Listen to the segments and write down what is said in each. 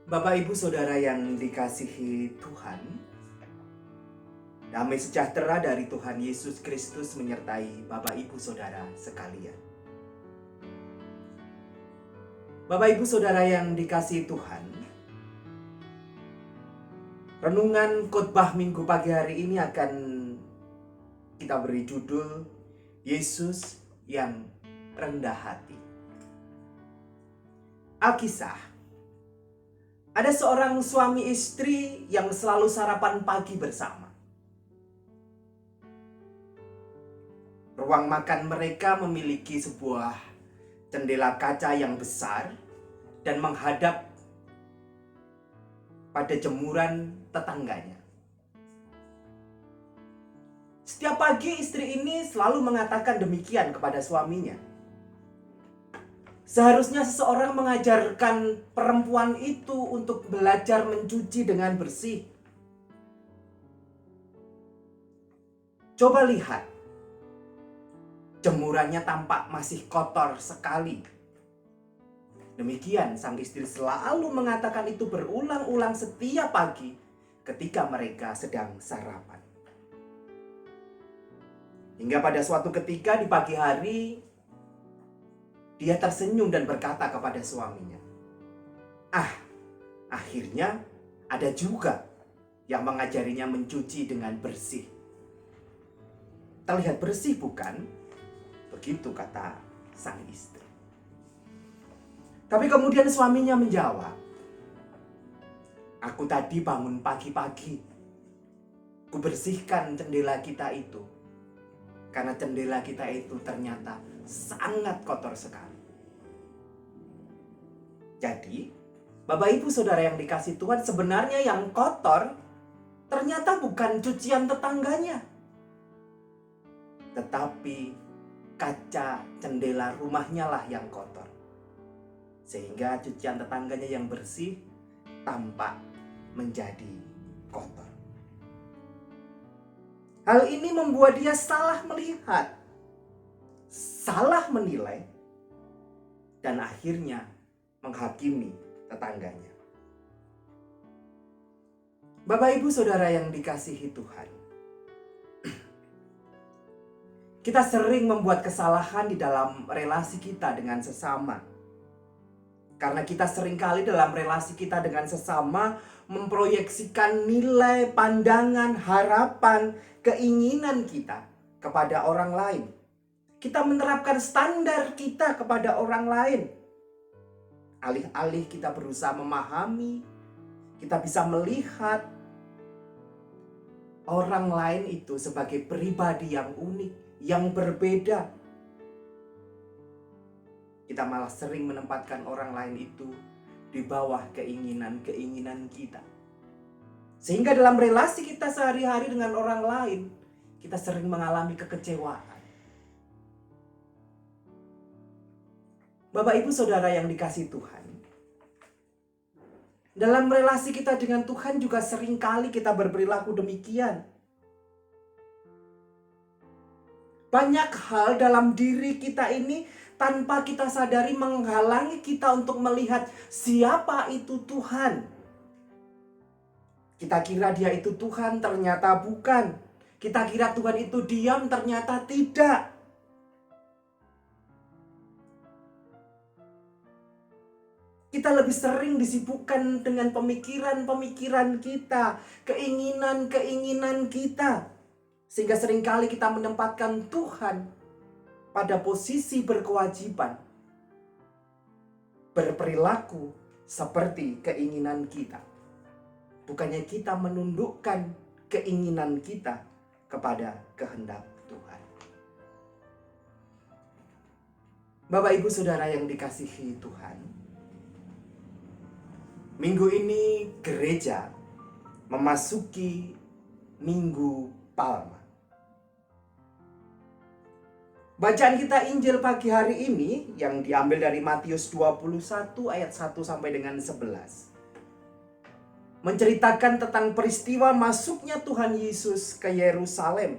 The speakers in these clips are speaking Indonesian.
Bapak Ibu Saudara yang dikasihi Tuhan, damai sejahtera dari Tuhan Yesus Kristus menyertai Bapak Ibu Saudara sekalian. Bapak Ibu Saudara yang dikasihi Tuhan, renungan khotbah minggu pagi hari ini akan kita beri judul Yesus yang rendah hati. Alkisah, ada seorang suami istri yang selalu sarapan pagi bersama. Ruang makan mereka memiliki sebuah jendela kaca yang besar dan menghadap pada jemuran tetangganya. Setiap pagi istri ini selalu mengatakan demikian kepada suaminya. Seharusnya seseorang mengajarkan perempuan itu untuk belajar mencuci dengan bersih. Coba lihat, jemurannya tampak masih kotor sekali. Demikian sang istri selalu mengatakan itu berulang-ulang setiap pagi ketika mereka sedang sarapan. Hingga pada suatu ketika di pagi hari, dia tersenyum dan berkata kepada suaminya, akhirnya ada juga yang mengajarinya mencuci dengan bersih. Terlihat bersih bukan? Begitu kata sang istri. Tapi kemudian suaminya menjawab, aku tadi bangun pagi-pagi, ku bersihkan jendela kita itu. Karena jendela kita itu ternyata sangat kotor sekali. Jadi, Bapak Ibu Saudara yang dikasihi Tuhan, sebenarnya yang kotor ternyata bukan cucian tetangganya, tetapi kaca jendela rumahnya lah yang kotor. Sehingga cucian tetangganya yang bersih tampak menjadi kotor. Hal ini membuat dia salah melihat, salah menilai, dan akhirnya menghakimi tetangganya. Bapak Ibu Saudara yang dikasihi Tuhan, kita sering membuat kesalahan di dalam relasi kita dengan sesama. Karena kita seringkali dalam relasi kita dengan sesama memproyeksikan nilai, pandangan, harapan, keinginan kita kepada orang lain. Kita menerapkan standar kita kepada orang lain. Alih-alih kita berusaha memahami, kita bisa melihat orang lain itu sebagai pribadi yang unik, yang berbeda. Kita malah sering menempatkan orang lain itu di bawah keinginan-keinginan kita. Sehingga dalam relasi kita sehari-hari dengan orang lain, kita sering mengalami kekecewaan. Bapak Ibu Saudara yang dikasihi Tuhan, dalam relasi kita dengan Tuhan juga seringkali kita berperilaku demikian. Banyak hal dalam diri kita ini tanpa kita sadari menghalangi kita untuk melihat siapa itu Tuhan. Kita kira dia itu Tuhan, ternyata bukan. Kita kira Tuhan itu diam, ternyata tidak. Kita lebih sering disibukkan dengan pemikiran-pemikiran kita, keinginan-keinginan kita. Sehingga seringkali kita menempatkan Tuhan pada posisi berkewajiban, berperilaku seperti keinginan kita. Bukannya kita menundukkan keinginan kita kepada kehendak Tuhan. Bapak Ibu Saudara yang dikasihi Tuhan, minggu ini gereja memasuki Minggu Palma. Bacaan kita Injil pagi hari ini yang diambil dari Matius 21 ayat 1 sampai dengan 11. Menceritakan tentang peristiwa masuknya Tuhan Yesus ke Yerusalem.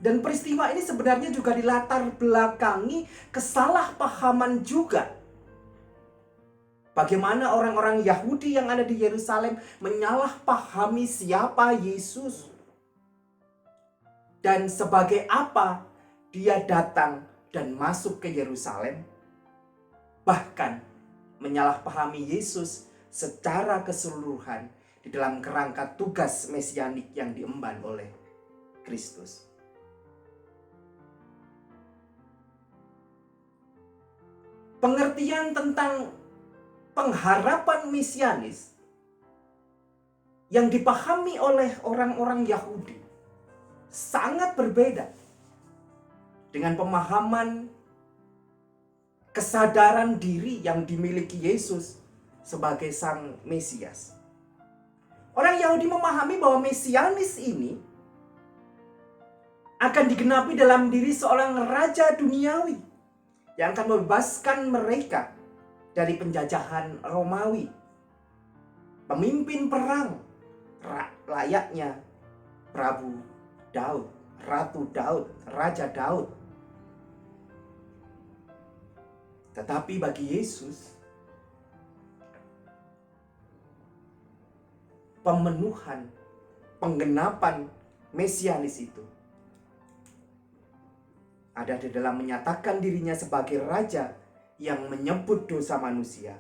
Dan peristiwa ini sebenarnya juga dilatar belakangi kesalahpahaman juga Bagaimana orang-orang Yahudi yang ada di Yerusalem menyalahpahami siapa Yesus. Dan sebagai apa dia datang dan masuk ke Yerusalem. Bahkan menyalahpahami Yesus secara keseluruhan di dalam kerangka tugas mesianik yang diemban oleh Kristus. Pengertian tentang pengharapan mesianis yang dipahami oleh orang-orang Yahudi sangat berbeda dengan pemahaman kesadaran diri yang dimiliki Yesus sebagai Sang Mesias. Orang Yahudi memahami bahwa mesianis ini akan digenapi dalam diri seorang raja duniawi yang akan membebaskan mereka dari penjajahan Romawi. Pemimpin perang layaknya Prabu Daud, Ratu Daud, Raja Daud. Tetapi bagi Yesus, pemenuhan, penggenapan mesianis itu ada di dalam menyatakan dirinya sebagai raja yang menyebut dosa manusia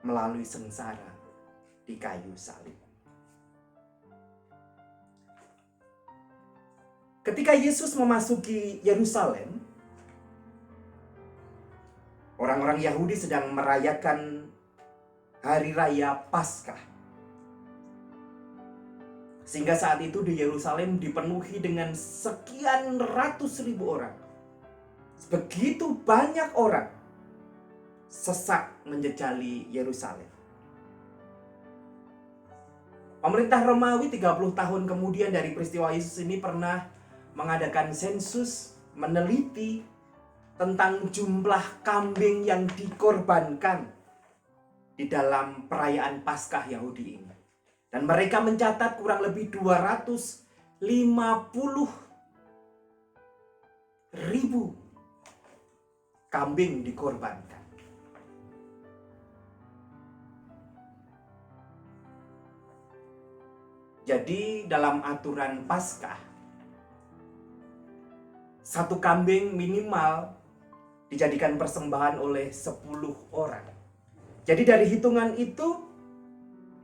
melalui sengsara di kayu salib. Ketika Yesus memasuki Yerusalem, orang-orang Yahudi sedang merayakan hari raya Paskah. Sehingga saat itu di Yerusalem dipenuhi dengan sekian ratus ribu orang. Begitu banyak orang sesak menjejali Yerusalem. Pemerintah Romawi 30 tahun kemudian dari peristiwa Yesus ini pernah mengadakan sensus, meneliti tentang jumlah kambing yang dikorbankan di dalam perayaan Paskah Yahudi ini. Dan mereka mencatat kurang lebih 250 ribu kambing dikorbankan. Jadi dalam aturan Paskah, satu kambing minimal dijadikan persembahan oleh 10 orang. Jadi dari hitungan itu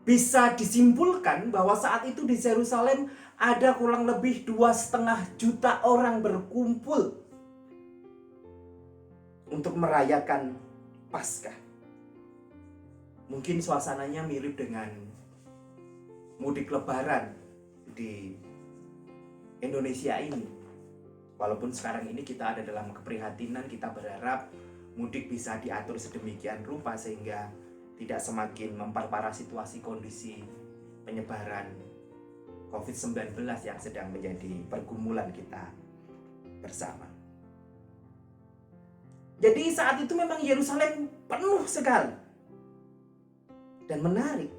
bisa disimpulkan bahwa saat itu di Yerusalem ada kurang lebih 2,5 juta orang berkumpul untuk merayakan Paskah. Mungkin suasananya mirip dengan mudik lebaran di Indonesia ini. Walaupun sekarang ini kita ada dalam keprihatinan, kita berharap mudik bisa diatur sedemikian rupa sehingga tidak semakin memperparah situasi kondisi penyebaran COVID-19 yang sedang menjadi pergumulan kita bersama. Jadi saat itu memang Yerusalem penuh sekali. Dan menarik,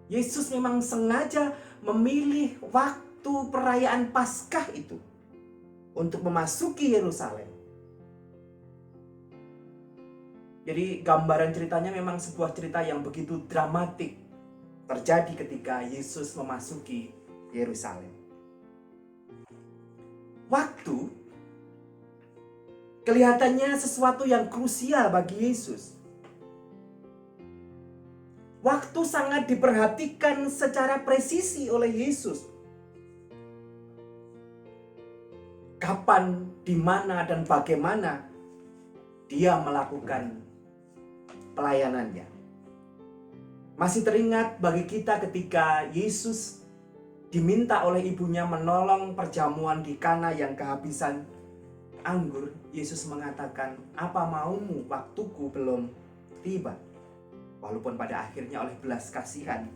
Yesus memang sengaja memilih waktu perayaan Paskah itu untuk memasuki Yerusalem. Jadi gambaran ceritanya memang sebuah cerita yang begitu dramatik terjadi ketika Yesus memasuki Yerusalem. Waktu kelihatannya sesuatu yang krusial bagi Yesus. Waktu sangat diperhatikan secara presisi oleh Yesus. Kapan, di mana, dan bagaimana dia melakukan pelayanannya. Masih teringat bagi kita ketika Yesus diminta oleh ibunya menolong perjamuan di Kana yang kehabisan anggur. Yesus mengatakan, "Apa maumu, waktuku belum tiba." Walaupun pada akhirnya oleh belas kasihan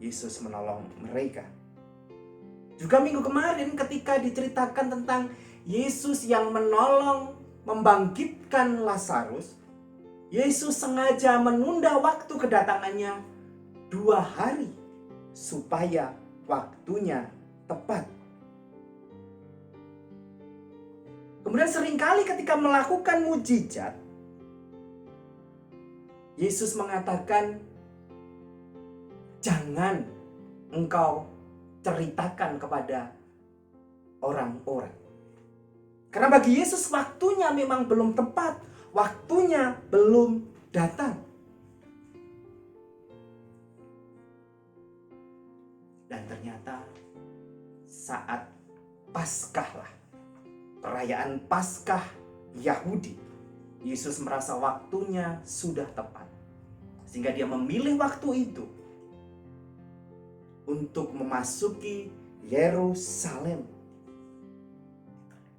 Yesus menolong mereka. Juga minggu kemarin ketika diceritakan tentang Yesus yang menolong membangkitkan Lazarus, Yesus sengaja menunda waktu kedatangannya 2 hari supaya waktunya tepat. Kemudian seringkali ketika melakukan mujizat, Yesus mengatakan, jangan engkau ceritakan kepada orang-orang. Karena bagi Yesus waktunya memang belum tepat, waktunya belum datang. Dan ternyata saat Paskah lah, perayaan Paskah Yahudi, Yesus merasa waktunya sudah tepat. Sehingga dia memilih waktu itu untuk memasuki Yerusalem,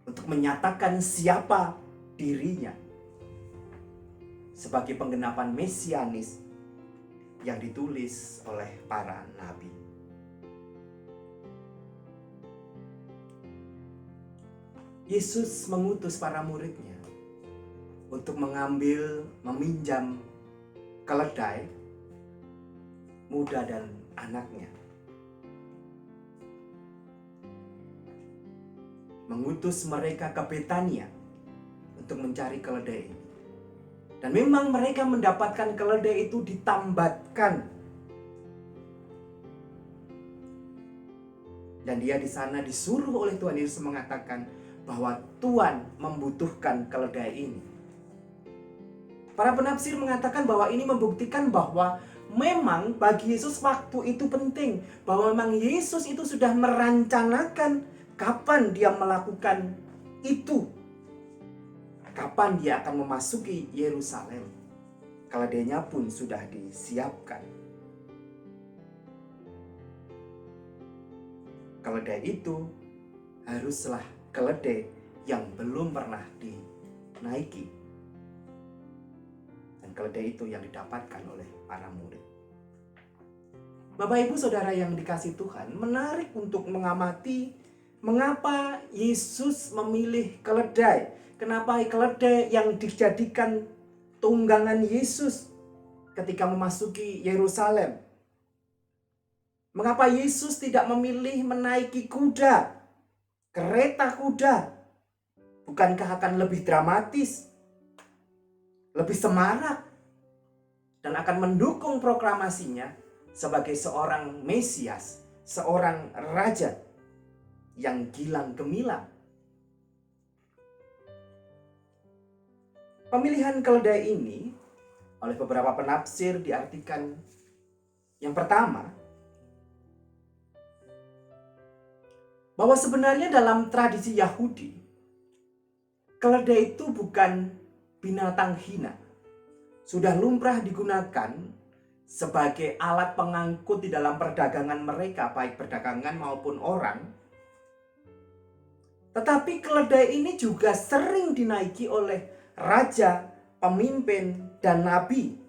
untuk menyatakan siapa dirinya sebagai penggenapan mesianis yang ditulis oleh para nabi. Yesus mengutus para muridnya untuk meminjam keledai muda dan anaknya. Mengutus mereka ke Betania untuk mencari keledai ini. Dan memang mereka mendapatkan keledai itu ditambatkan. Dan dia di sana disuruh oleh Tuhan Yesus mengatakan bahwa Tuhan membutuhkan keledai ini. Para penafsir mengatakan bahwa ini membuktikan bahwa memang bagi Yesus waktu itu penting. Bahwa memang Yesus itu sudah merencanakan kapan dia melakukan itu. Kapan dia akan memasuki Yerusalem. Keledainya pun sudah disiapkan. Keledai itu haruslah keledai yang belum pernah dinaiki. Dan keledai itu yang didapatkan oleh para murid. Bapak Ibu Saudara yang dikasihi Tuhan, menarik untuk mengamati mengapa Yesus memilih keledai. Kenapa keledai yang dijadikan tunggangan Yesus ketika memasuki Yerusalem. Mengapa Yesus tidak memilih menaiki kuda, kereta kuda? Bukankah akan lebih dramatis, lebih semarak, dan akan mendukung proklamasinya sebagai seorang Mesias, seorang raja yang gilang gemilang? Pemilihan keledai ini oleh beberapa penafsir diartikan yang pertama, bahwa sebenarnya dalam tradisi Yahudi, keledai itu bukan binatang hina. Sudah lumrah digunakan sebagai alat pengangkut di dalam perdagangan mereka, baik perdagangan maupun orang. Tetapi keledai ini juga sering dinaiki oleh raja, pemimpin, dan nabi.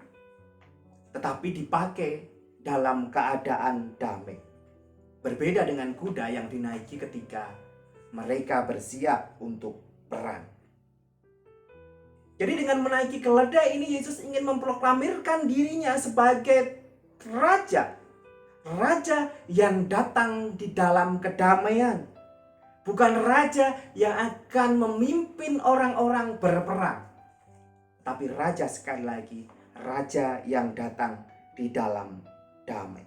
Tetapi dipakai dalam keadaan damai. Berbeda dengan kuda yang dinaiki ketika mereka bersiap untuk perang. Jadi dengan menaiki keledai ini Yesus ingin memproklamirkan dirinya sebagai raja. Raja yang datang di dalam kedamaian. Bukan raja yang akan memimpin orang-orang berperang. Tapi raja, sekali lagi, raja yang datang di dalam damai.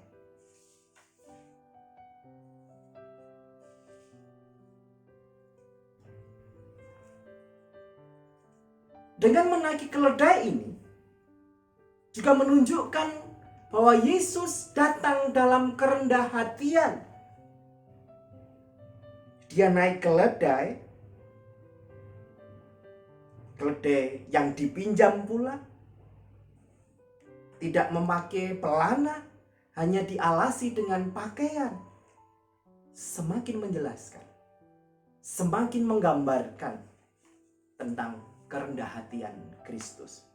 Dengan menaiki keledai ini juga menunjukkan bahwa Yesus datang dalam kerendah hatian. Dia naik keledai yang dipinjam pula, tidak memakai pelana, hanya dialasi dengan pakaian. Semakin menjelaskan, semakin menggambarkan tentang kerendah hatian Kristus.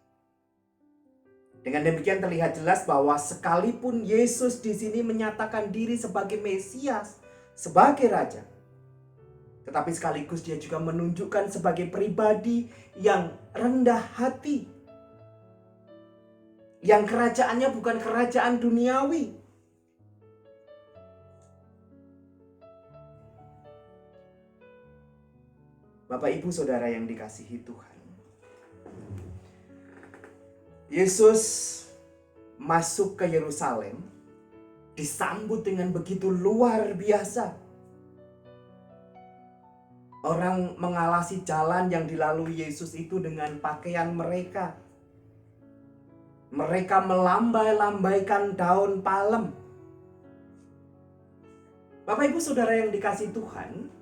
Dengan demikian terlihat jelas bahwa sekalipun Yesus di sini menyatakan diri sebagai Mesias, sebagai Raja, tetapi sekaligus dia juga menunjukkan sebagai pribadi yang rendah hati, yang kerajaannya bukan kerajaan duniawi. Bapak Ibu Saudara yang dikasihi Tuhan, Yesus masuk ke Yerusalem disambut dengan begitu luar biasa. Orang mengalasi jalan yang dilalui Yesus itu dengan pakaian mereka. Mereka melambai-lambaikan daun palem. Bapak Ibu Saudara yang dikasihi Tuhan,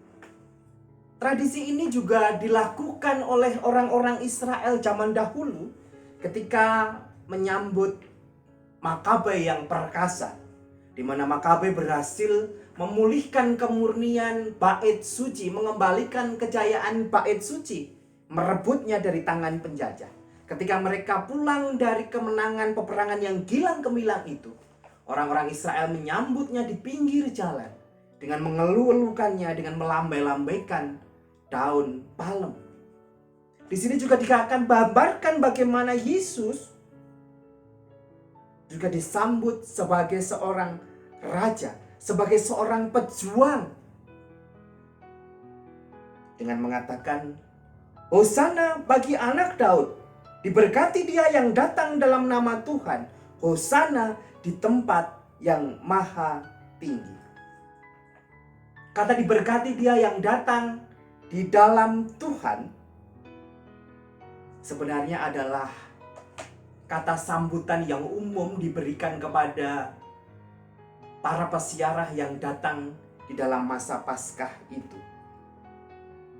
tradisi ini juga dilakukan oleh orang-orang Israel zaman dahulu ketika menyambut Makabe yang perkasa, di mana Makabe berhasil memulihkan kemurnian bait suci, mengembalikan kejayaan bait suci, merebutnya dari tangan penjajah. Ketika mereka pulang dari kemenangan peperangan yang gilang gemilang itu, orang-orang Israel menyambutnya di pinggir jalan dengan mengeluh-elukannya, dengan melambai-lambaikan daun palem. Di sini juga akan gambarkan bagaimana Yesus juga disambut sebagai seorang raja, sebagai seorang pejuang, dengan mengatakan, "Hosana bagi anak Daud, diberkati dia yang datang dalam nama Tuhan, Hosana di tempat yang maha tinggi." Kata diberkati dia yang datang di dalam Tuhan sebenarnya adalah kata sambutan yang umum diberikan kepada para pesiarah yang datang di dalam masa Paskah itu.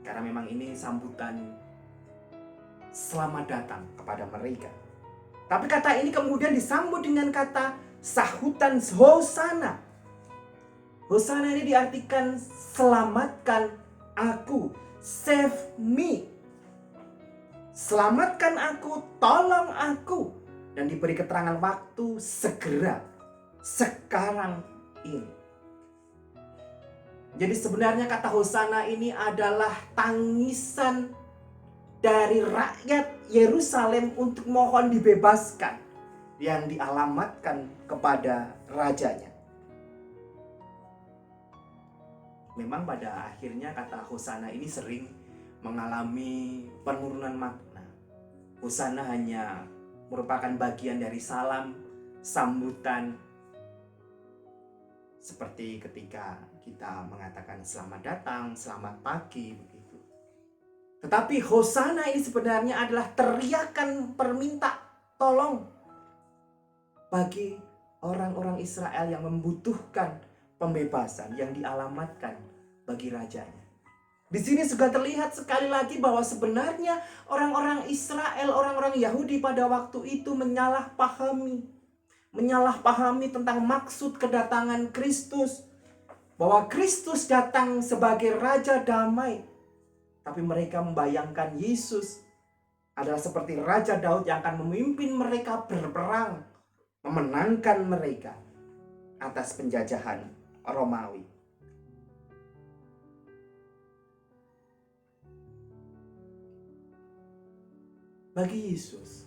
Karena memang ini sambutan selamat datang kepada mereka. Tapi kata ini kemudian disambut dengan kata sahutan Hosana. Hosana ini diartikan selamatkan aku, save me. Selamatkan aku, tolong aku. Dan diberi keterangan waktu segera, sekarang ini. Jadi sebenarnya kata Hosana ini adalah tangisan dari rakyat Yerusalem untuk mohon dibebaskan yang dialamatkan kepada rajanya. Memang pada akhirnya kata Hosana ini sering mengalami penurunan makna. Hosana hanya merupakan bagian dari salam, sambutan, seperti ketika kita mengatakan selamat datang, selamat pagi, begitu. Tetapi Hosana ini sebenarnya adalah teriakan perminta tolong bagi orang-orang Israel yang membutuhkan pembebasan yang dialamatkan bagi rajanya. Di sini juga terlihat sekali lagi bahwa sebenarnya orang-orang Israel, orang-orang Yahudi pada waktu itu menyalahpahami tentang maksud kedatangan Kristus. Bahwa Kristus datang sebagai Raja Damai. Tapi mereka membayangkan Yesus adalah seperti Raja Daud yang akan memimpin mereka berperang, memenangkan mereka atas penjajahan Romawi. Bagi Yesus,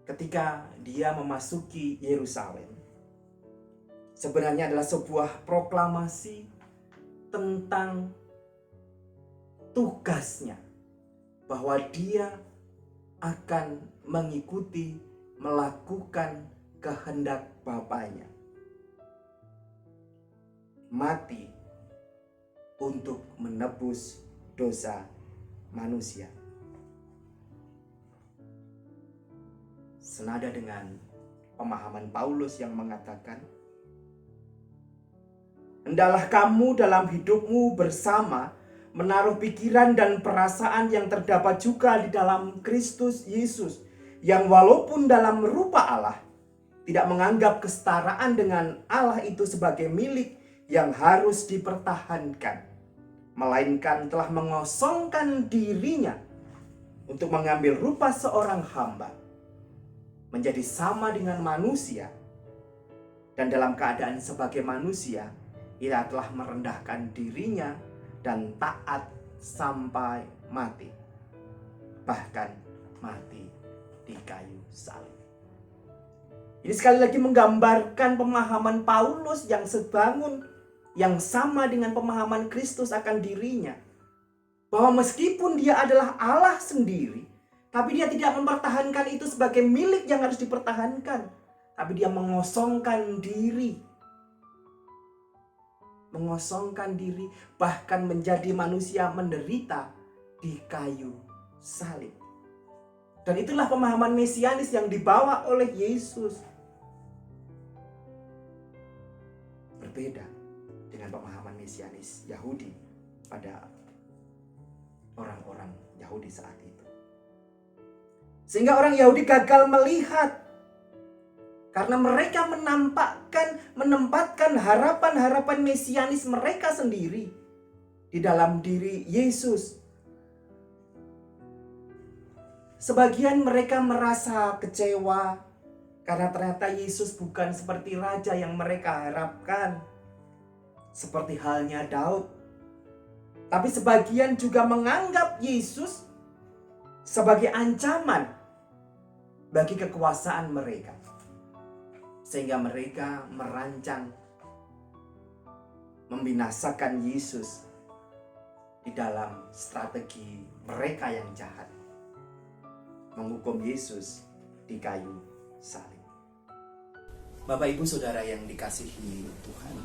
ketika dia memasuki Yerusalem, sebenarnya adalah sebuah proklamasi tentang tugasnya, bahwa dia akan mengikuti, melakukan kehendak Bapanya. Mati untuk menebus dosa manusia. Senada dengan pemahaman Paulus yang mengatakan, "Hendaklah kamu dalam hidupmu bersama menaruh pikiran dan perasaan yang terdapat juga di dalam Kristus Yesus, yang walaupun dalam rupa Allah, tidak menganggap kesetaraan dengan Allah itu sebagai milik yang harus dipertahankan, melainkan telah mengosongkan dirinya untuk mengambil rupa seorang hamba, menjadi sama dengan manusia, dan dalam keadaan sebagai manusia, ia telah merendahkan dirinya dan taat sampai mati, bahkan mati di kayu salib." Ini sekali lagi menggambarkan pemahaman Paulus yang sebangun, yang sama dengan pemahaman Kristus akan dirinya. Bahwa meskipun dia adalah Allah sendiri, Tapi dia tidak mempertahankan itu sebagai milik yang harus dipertahankan. Tapi dia mengosongkan diri. Mengosongkan diri, bahkan menjadi manusia menderita di kayu salib. Dan itulah pemahaman mesianis yang dibawa oleh Yesus. Berbeda dengan pemahaman mesianis Yahudi pada orang-orang Yahudi saat itu. Sehingga orang Yahudi gagal melihat karena mereka menempatkan harapan-harapan mesianis mereka sendiri di dalam diri Yesus. Sebagian mereka merasa kecewa karena ternyata Yesus bukan seperti raja yang mereka harapkan, seperti halnya Daud. Tapi sebagian juga menganggap Yesus sebagai ancaman bagi kekuasaan mereka. Sehingga mereka merancang membinasakan Yesus di dalam strategi mereka yang jahat. Menghukum Yesus di kayu salib. Bapak Ibu Saudara yang dikasihi Tuhan,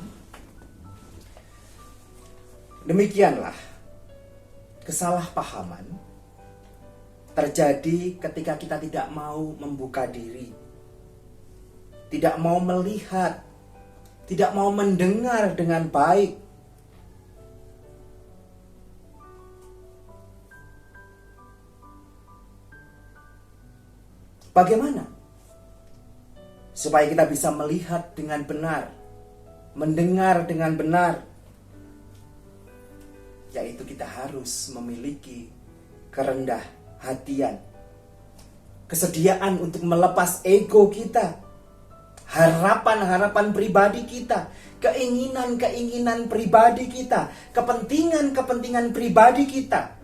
demikianlah kesalahpahaman terjadi ketika kita tidak mau membuka diri, tidak mau melihat, tidak mau mendengar dengan baik. Bagaimana supaya kita bisa melihat dengan benar, mendengar dengan benar? Yaitu kita harus memiliki kerendah hatian, kesediaan untuk melepas ego kita, harapan-harapan pribadi kita, keinginan-keinginan pribadi kita, kepentingan-kepentingan pribadi kita.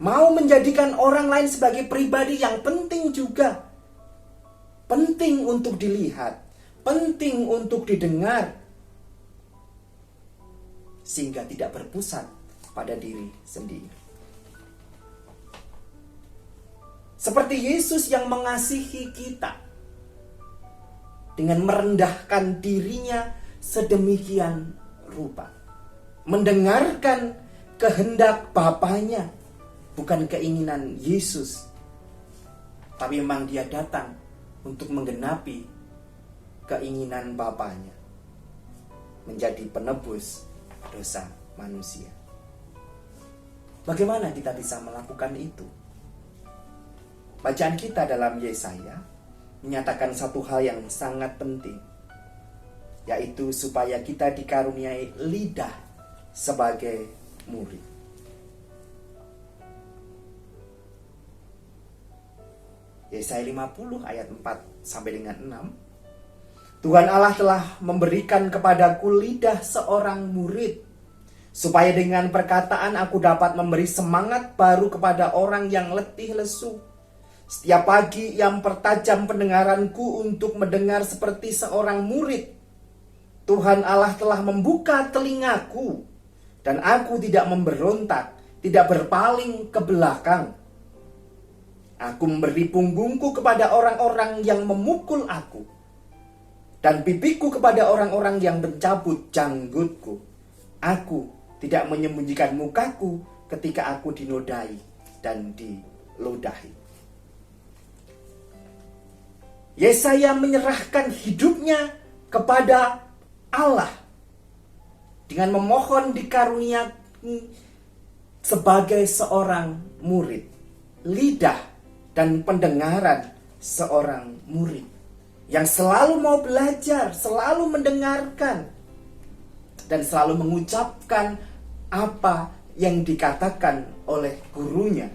Mau menjadikan orang lain sebagai pribadi yang penting juga. Penting untuk dilihat, penting untuk didengar. Sehingga tidak berpusat pada diri sendiri. Seperti Yesus yang mengasihi kita dengan merendahkan dirinya sedemikian rupa. Mendengarkan kehendak Bapanya, bukan keinginan Yesus. Tapi memang dia datang untuk menggenapi keinginan Bapanya. Menjadi penebus dosa manusia. Bagaimana kita bisa melakukan itu? Bacaan kita dalam Yesaya menyatakan satu hal yang sangat penting, yaitu supaya kita dikaruniai lidah sebagai murid. Yesaya 50 ayat 4 sampai dengan 6. Tuhan Allah telah memberikan kepadaku lidah seorang murid, supaya dengan perkataan aku dapat memberi semangat baru kepada orang yang letih lesu. Setiap pagi ia mempertajam pendengaranku untuk mendengar seperti seorang murid. Tuhan Allah telah membuka telingaku, dan aku tidak memberontak, tidak berpaling ke belakang. Aku memberi punggungku kepada orang-orang yang memukul aku, dan pipiku kepada orang-orang yang mencabut janggutku. Aku tidak menyembunyikan mukaku ketika aku dinodai dan diludahi. Yesaya menyerahkan hidupnya kepada Allah dengan memohon dikaruniai sebagai seorang murid, lidah dan pendengaran seorang murid yang selalu mau belajar, selalu mendengarkan, dan selalu mengucapkan apa yang dikatakan oleh gurunya,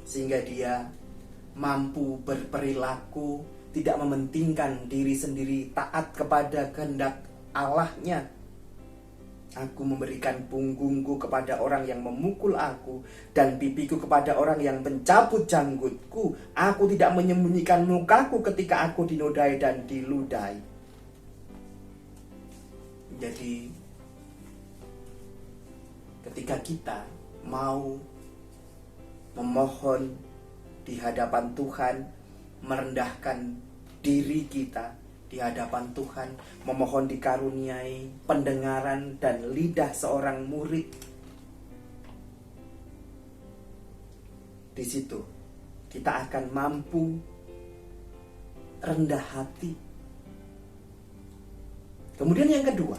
sehingga dia mampu berperilaku, tidak mementingkan diri sendiri, taat kepada kehendak Allahnya. Aku memberikan punggungku kepada orang yang memukul aku, dan pipiku kepada orang yang mencabut janggutku. Aku tidak menyembunyikan mukaku ketika aku dinodai dan diludahi. Jadi, ketika kita mau memohon di hadapan Tuhan, merendahkan diri kita di hadapan Tuhan, memohon dikaruniai pendengaran dan lidah seorang murid. Di situ kita akan mampu rendah hati. Kemudian yang kedua,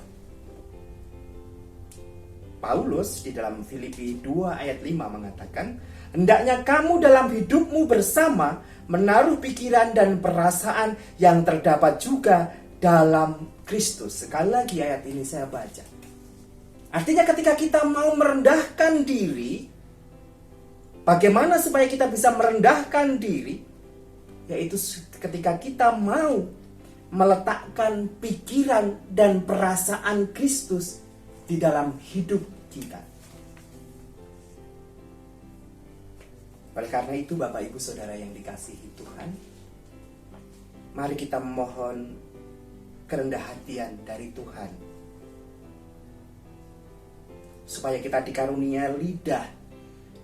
Paulus di dalam Filipi 2 ayat 5 mengatakan, hendaknya kamu dalam hidupmu bersama menaruh pikiran dan perasaan yang terdapat juga dalam Kristus. Sekali lagi ayat ini saya baca. Artinya ketika kita mau merendahkan diri, bagaimana supaya kita bisa merendahkan diri? Yaitu ketika kita mau meletakkan pikiran dan perasaan Kristus di dalam hidup kita. Oleh karena itu Bapak Ibu Saudara yang dikasihi Tuhan, mari kita memohon kerendahan hatian dari Tuhan, supaya kita dikarunia lidah,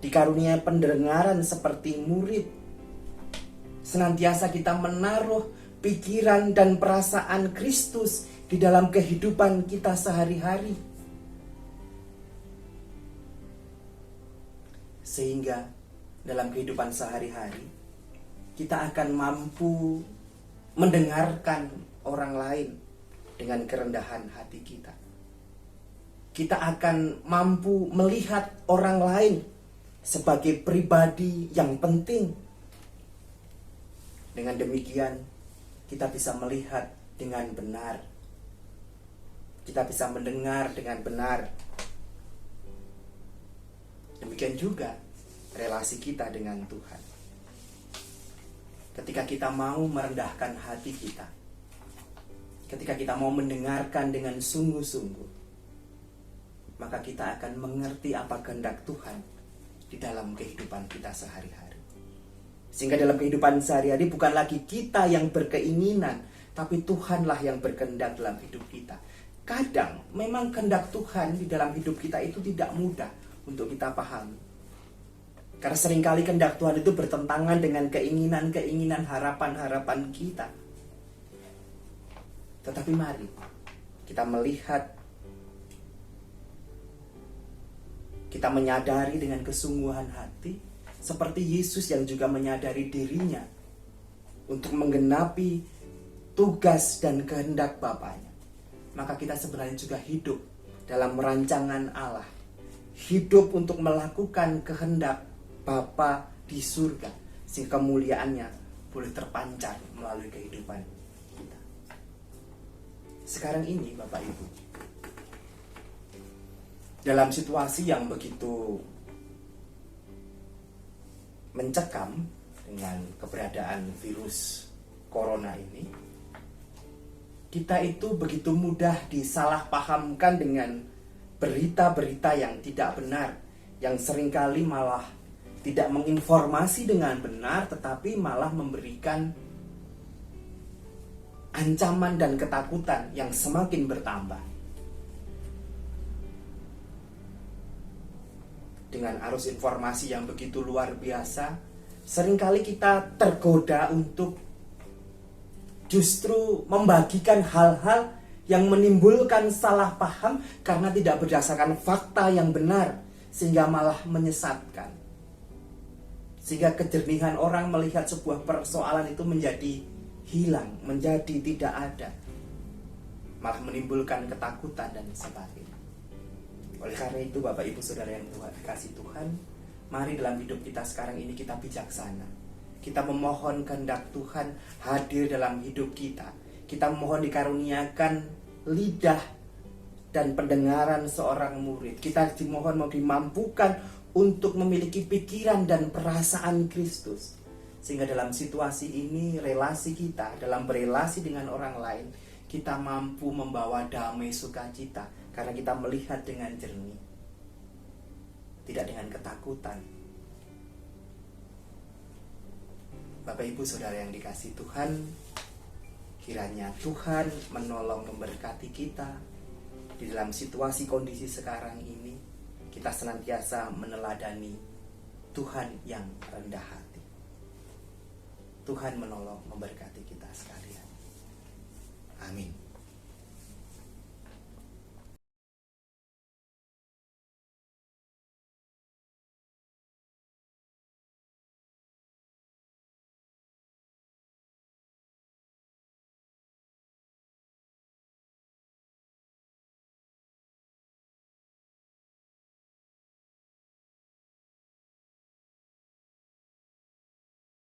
dikarunia pendengaran seperti murid. Senantiasa kita menaruh pikiran dan perasaan Kristus di dalam kehidupan kita sehari-hari, sehingga dalam kehidupan sehari-hari kita akan mampu mendengarkan orang lain dengan kerendahan hati kita. Kita akan mampu melihat orang lain sebagai pribadi yang penting. Dengan demikian kita bisa melihat dengan benar. Kita bisa mendengar dengan benar. Demikian juga relasi kita dengan Tuhan. Ketika kita mau merendahkan hati kita, ketika kita mau mendengarkan dengan sungguh-sungguh, maka kita akan mengerti apa kehendak Tuhan di dalam kehidupan kita sehari-hari. Sehingga dalam kehidupan sehari-hari bukan lagi kita yang berkeinginan, tapi Tuhanlah yang berkehendak dalam hidup kita. Kadang memang kehendak Tuhan di dalam hidup kita itu tidak mudah untuk kita pahami. Karena seringkali kehendak Tuhan itu bertentangan dengan keinginan-keinginan, harapan-harapan kita. Tetapi mari kita melihat, kita menyadari dengan kesungguhan hati, seperti Yesus yang juga menyadari dirinya untuk menggenapi tugas dan kehendak Bapaknya. Maka kita sebenarnya juga hidup dalam rancangan Allah. Hidup untuk melakukan kehendak Bapa di surga, sehingga kemuliaannya boleh terpancar melalui kehidupan kita. Sekarang ini Bapak Ibu, dalam situasi yang begitu mencekam dengan keberadaan virus corona ini, kita itu begitu mudah disalahpahamkan dengan berita-berita yang tidak benar, yang seringkali malah tidak menginformasi dengan benar, tetapi malah memberikan ancaman dan ketakutan yang semakin bertambah. Dengan arus informasi yang begitu luar biasa, seringkali kita tergoda untuk justru membagikan hal-hal yang menimbulkan salah paham karena tidak berdasarkan fakta yang benar, sehingga malah menyesatkan. Sehingga kejernihan orang melihat sebuah persoalan itu menjadi hilang, menjadi tidak ada. Malah menimbulkan ketakutan dan sebagainya. Oleh karena itu Bapak Ibu Saudara yang dikasihi Tuhan, mari dalam hidup kita sekarang ini kita bijaksana. Kita memohon kehendak Tuhan hadir dalam hidup kita. Kita memohon dikaruniakan lidah dan pendengaran seorang murid. Kita dimohon mau dimampukan untuk memiliki pikiran dan perasaan Kristus. Sehingga dalam situasi ini, relasi kita, dalam berelasi dengan orang lain, kita mampu membawa damai sukacita. Karena kita melihat dengan jernih, tidak dengan ketakutan. Bapak Ibu Saudara yang dikasihi Tuhan, kiranya Tuhan menolong memberkati kita di dalam situasi kondisi sekarang ini. Kita senantiasa meneladani Tuhan yang rendah hati. Tuhan menolong, memberkati kita sekalian. Amin.